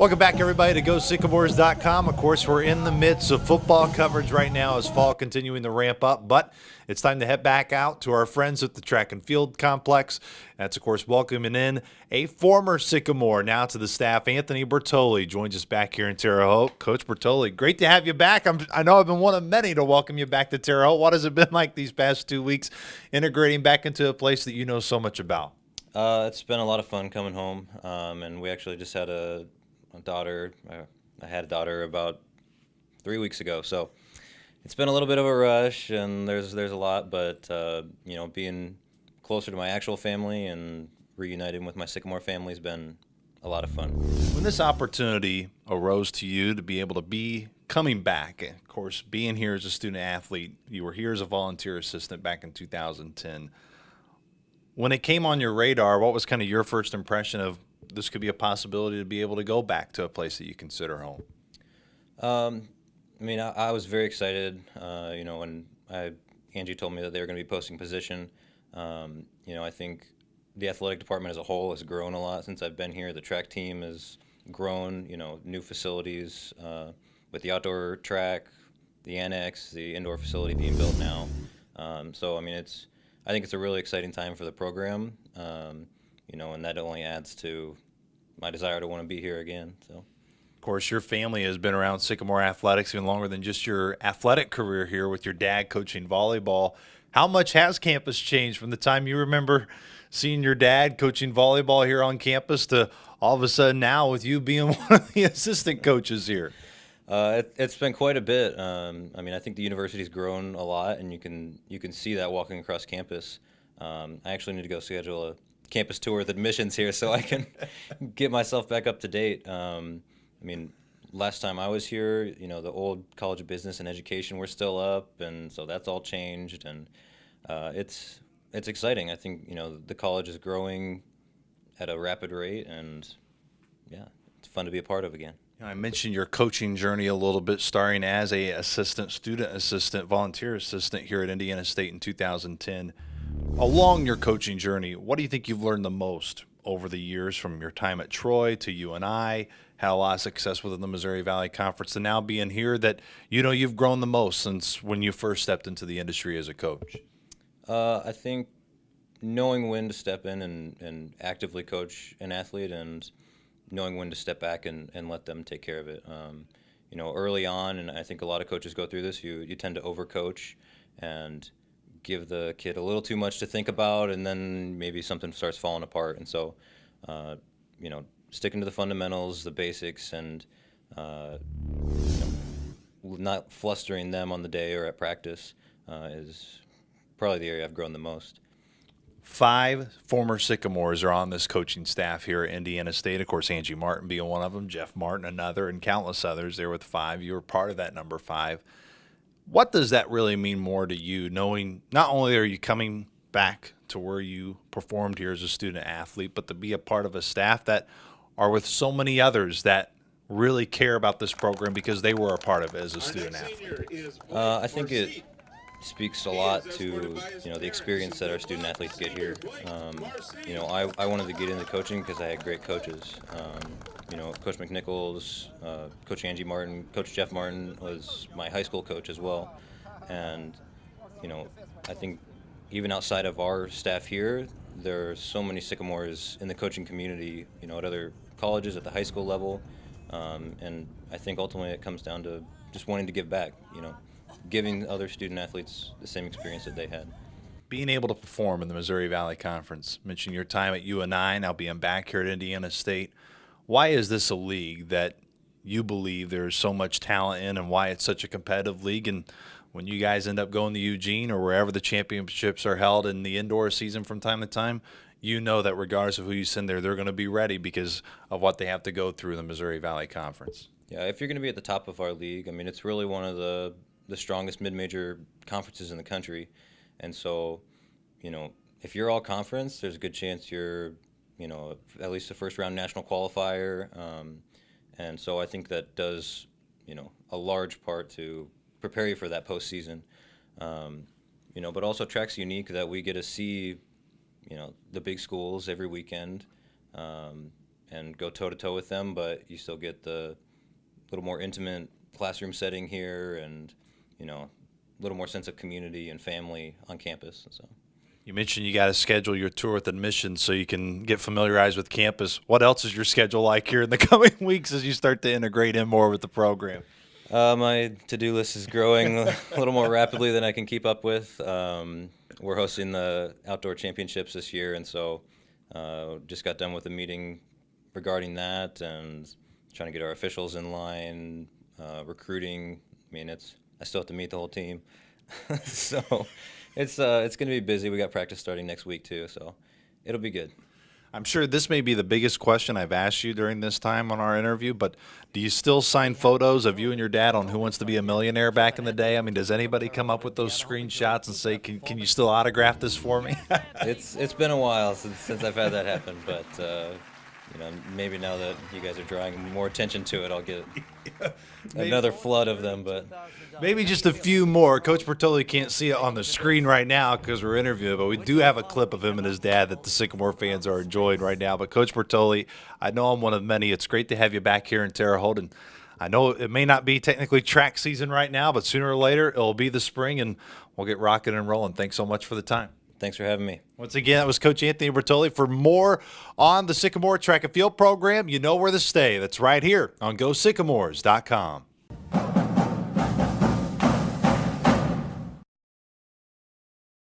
Welcome back, everybody, to GoSycamores.com. Of course, we're in the midst of football coverage right now as fall continuing to ramp up, but it's time to head back out to our friends at the track and field complex. That's, of course, welcoming in a former Sycamore, now to the staff. Anthony Bertoli joins us back here in Terre Haute. Coach Bertoli, great to have you back. I know I've been one of many to welcome you back to Terre Haute. What has it been like these past 2 weeks integrating back into a place that you know so much about? It's been a lot of fun coming home, and we actually just had a daughter. I had a daughter about 3 weeks ago, so it's been a little bit of a rush, and there's a lot, but being closer to my actual family and reuniting with my Sycamore family has been a lot of fun. When this opportunity arose to you to be able to be coming back, of course, being here as a student athlete, you were here as a volunteer assistant back in 2010. When it came on your radar, what was kind of your first impression of this could be a possibility to be able to go back to a place that you consider home? I was very excited, when Angie told me that they were going to be posting position. I think the athletic department as a whole has grown a lot since I've been here. The track team has grown, new facilities with the outdoor track, the annex, the indoor facility being built now. I think it's a really exciting time for the program, and that only adds to my desire to want to be here again. So, of course, your family has been around Sycamore athletics even longer than just your athletic career here with your dad coaching volleyball. How much has campus changed from the time you remember seeing your dad coaching volleyball here on campus to all of a sudden now with you being one of the assistant coaches here? It's been quite a bit. I think the university's grown a lot, and you can see that walking across campus. I actually need to go schedule a campus tour with admissions here so I can get myself back up to date. Last time I was here, the old College of Business and Education were still up, and so that's all changed, and it's exciting. I think the college is growing at a rapid rate, and yeah, it's fun to be a part of again. I mentioned your coaching journey a little bit, starting as a student assistant, volunteer assistant here at Indiana State in 2010. Along your coaching journey, what do you think you've learned the most over the years from your time at Troy to UNI, had a lot of success within the Missouri Valley Conference, to now being here that you've grown the most since when you first stepped into the industry as a coach? I think knowing when to step in and actively coach an athlete, and knowing when to step back and let them take care of it. Early on, and I think a lot of coaches go through this, you tend to overcoach and give the kid a little too much to think about, and then maybe something starts falling apart. And so, sticking to the fundamentals, the basics, and not flustering them on the day or at practice is probably the area I've grown the most. 5 former Sycamores are on this coaching staff here at Indiana State. Of course, Angie Martin being one of them, Jeff Martin another, and countless others there with 5. You were part of that number 5. What does that really mean more to you, knowing not only are you coming back to where you performed here as a student athlete, but to be a part of a staff that are with so many others that really care about this program because they were a part of it as a student athlete? I think it speaks a lot to the experience that our student athletes get here. I wanted to get into coaching because I had great coaches. Coach McNichols, Coach Angie Martin, Coach Jeff Martin was my high school coach as well. And I think even outside of our staff here, there are so many Sycamores in the coaching community, at other colleges at the high school level. And I think ultimately it comes down to just wanting to give back, giving other student athletes the same experience that they had. Being able to perform in the Missouri Valley Conference, mention your time at UNI, now being back here at Indiana State. Why is this a league that you believe there's so much talent in, and why it's such a competitive league? And when you guys end up going to Eugene or wherever the championships are held in the indoor season from time to time, you know that regardless of who you send there, they're going to be ready because of what they have to go through in the Missouri Valley Conference. Yeah, if you're going to be at the top of our league, it's really one of the strongest mid-major conferences in the country. And so, if you're all conference, there's a good chance you're, at least a first-round national qualifier. And so I think that does, a large part to prepare you for that postseason. But also track's unique that we get to see, the big schools every weekend. and go toe to toe with them, but you still get the little more intimate classroom setting here, and a little more sense of community and family on campus. So. You mentioned you got to schedule your tour with admissions so you can get familiarized with campus. What else is your schedule like here in the coming weeks as you start to integrate in more with the program? My to-do list is growing a little more rapidly than I can keep up with. We're hosting the outdoor championships this year, and so just got done with a meeting regarding that and trying to get our officials in line, recruiting. I mean, I still have to meet the whole team. So it's going to be busy. We got practice starting next week too, so it'll be good. I'm sure this may be the biggest question I've asked you during this time on our interview, but do you still sign photos of you and your dad on Who Wants to Be a Millionaire back in the day? I mean, does anybody come up with those screenshots and say, can you still autograph this for me? It's been a while since I've had that happen, but maybe now that you guys are drawing more attention to it, I'll get another flood of them. But maybe just a few more. Coach Bertoli can't see it on the screen right now because we're interviewing, but we do have a clip of him and his dad that the Sycamore fans are enjoying right now. But Coach Bertoli, I know I'm one of many. It's great to have you back here in Terre Haute. And I know it may not be technically track season right now, but sooner or later it'll be the spring, and we'll get rocking and rolling. Thanks so much for the time. Thanks for having me. Once again, that was Coach Anthony Bertoli. For more on the Sycamore Track and Field program, you know where to stay. That's right here on GoSycamores.com.